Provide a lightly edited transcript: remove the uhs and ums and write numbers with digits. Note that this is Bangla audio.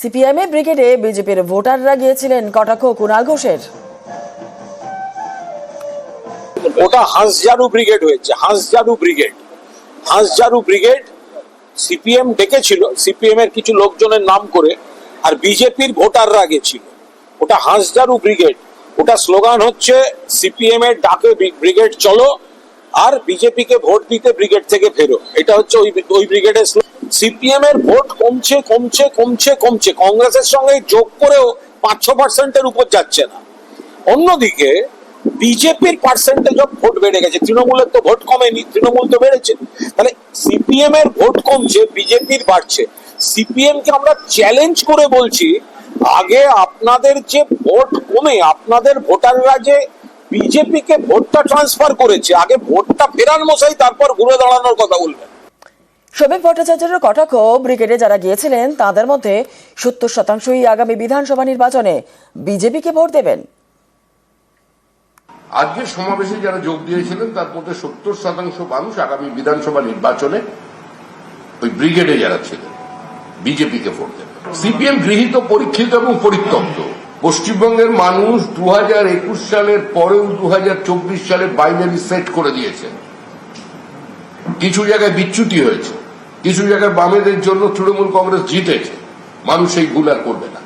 সিপিএম এ ব্রিগেডে বিজেপির ভোটাররা গিয়েছিলেন, কটাক্ষ কুণাল ঘোষের। ওটা হাঁসঝাড়ু ব্রিগেড হয়েছে, হাঁসঝাড়ু ব্রিগেড সিপিএম ডেকেছিল, সিপিএম এর কিছু লোকজনের নাম করে, আর বিজেপির ভোটাররা গেছিল। ওটা হাঁসঝাড়ু ব্রিগেড। ওটা স্লোগান হচ্ছে সিপিএম এর ডাকে ব্রিগেড চলো, আর বিজেপিকে ভোট দিতে ব্রিগেড থেকে ফেরো। এটা হচ্ছে ওই ব্রিগেডের। সিপিএম এর ভোট কমছে কমছে কমছে কমছে, কংগ্রেসের সঙ্গে যোগ করেও 5-6% উপর যাচ্ছে না। অন্যদিকে বিজেপির পার্সেন্টেজ অফ ভোট বেড়ে গেছে, তৃণমূলের তো ভোট কমেনি, তৃণমূল তো বেড়েছে। তাহলে সিপিএম এর ভোট কমছে, বিজেপির বাড়ছে। সিপিএম কে আমরা চ্যালেঞ্জ করে বলছি, আগে আপনাদের যে ভোট কমে আপনাদের ভোটাররা যে বিজেপিকে ভোটটা ট্রান্সফার করেছে, আগে ভোটটা ফেরান মশাই, তারপর ঘুরে দাঁড়ানোর কথা বলবেন। শ্রমিক ভট্টাচার্যের কটাক্ষ, ব্রিগেডে যারা গিয়েছিলেন তাদের মধ্যে 70%ই আগামী বিধানসভা নির্বাচনে বিজেপিকে ভোট দেবেন। আজকের সমাবেশে যারা যোগ দিয়েছিলেন তার মধ্যে 70% মানুষ আগামী বিধানসভা নির্বাচনে ওই ব্রিগেডে যারা ছিলেন বিজেপিকে ভোট দেবেন। সিপিএম গৃহীত, পরীক্ষিত এবং পরিত্যক্ত। পশ্চিমবঙ্গের মানুষ 2021 সালের পরেও 2024 সালে বাইনারি সেট করে দিয়েছে। কিছু জায়গায় বিচ্যুতি হয়েছে, কিছু জায়গায় বামেদের জন্য তৃণমূল কংগ্রেস জিতেছে। মানুষ এই ভুল আর করবে না।